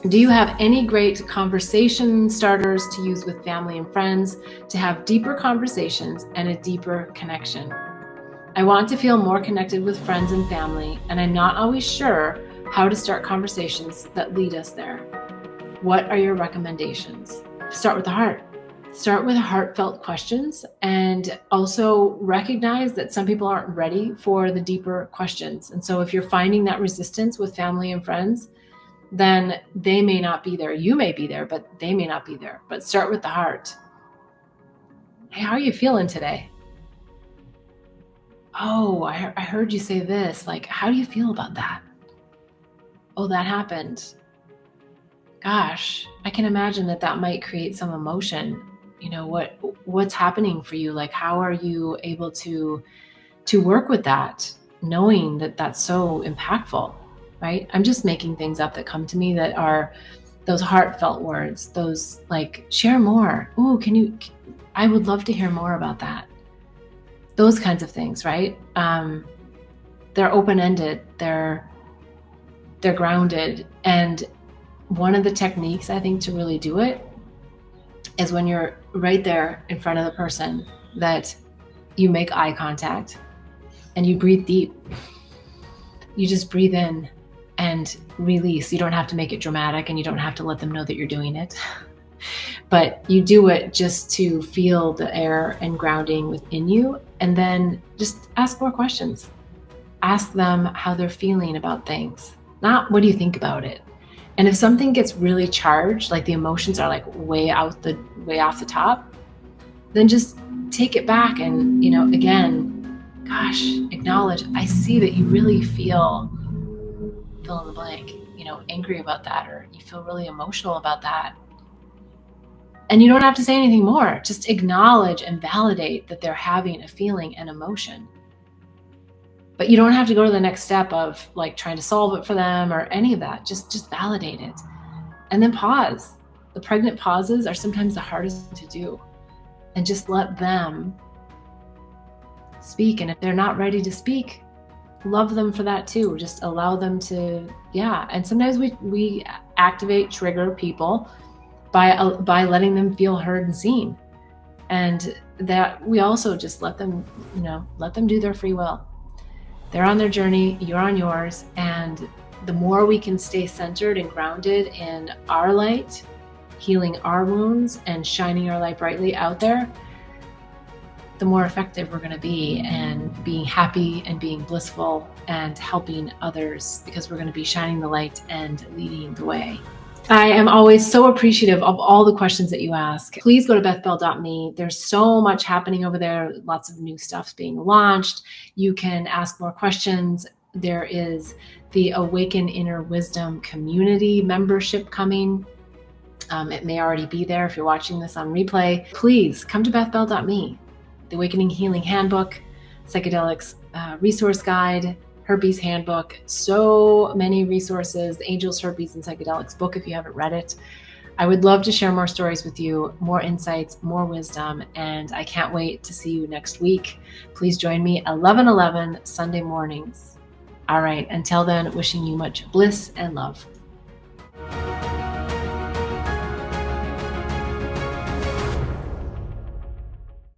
Do you have any great conversation starters to use with family and friends to have deeper conversations and a deeper connection? I want to feel more connected with friends and family, and I'm not always sure how to start conversations that lead us there. What are your recommendations? Start with the heart. Start with heartfelt questions, and also recognize that some people aren't ready for the deeper questions. And so if you're finding that resistance with family and friends, then they may not be there. You may be there, but they may not be there. But start with the heart. Hey, how are you feeling today? Oh, I heard you say this. Like, how do you feel about that? Oh, that happened. Gosh, I can imagine that might create some emotion. You know, what's happening for you? Like, how are you able to work with that, knowing that that's so impactful, right? I'm just making things up that come to me that are those heartfelt words, those like, share more. Ooh, I would love to hear more about that. Those kinds of things, right? They're open-ended, they're grounded. And one of the techniques, I think, to really do it is when you're right there in front of the person, that you make eye contact and you breathe deep. You just breathe in and release. You don't have to make it dramatic, and you don't have to let them know that you're doing it. But you do it just to feel the air and grounding within you, and then just ask more questions. Ask them how they're feeling about things, not what do you think about it. And if something gets really charged, like the emotions are like way off the top, then just take it back and, again, gosh, acknowledge, I see that you really feel fill in the blank, angry about that, or you feel really emotional about that. And you don't have to say anything more. Just acknowledge and validate that they're having a feeling and emotion. But you don't have to go to the next step of like trying to solve it for them or any of that. Just validate it. And then pause. The pregnant pauses are sometimes the hardest to do. And just let them speak. And if they're not ready to speak, love them for that too. Just allow them to, And sometimes we activate, trigger people by letting them feel heard and seen. And that we also just let them do their free will. They're on their journey, you're on yours. And the more we can stay centered and grounded in our light, healing our wounds and shining our light brightly out there, the more effective we're going to be, and being happy and being blissful and helping others, because we're going to be shining the light and leading the way. I am always so appreciative of all the questions that you ask. Please go to bethbell.me. There's so much happening over there. Lots of new stuff being launched. You can ask more questions. There is the Awaken Inner Wisdom community membership coming. It may already be there if you're watching this on replay. Please come to bethbell.me. The Awakening Healing Handbook, Psychedelics Resource Guide, Herpes Handbook, so many resources, the Angels, Herpes, and Psychedelics book if you haven't read it. I would love to share more stories with you, more insights, more wisdom, and I can't wait to see you next week. Please join me 11:11 Sunday mornings. All right, until then, wishing you much bliss and love.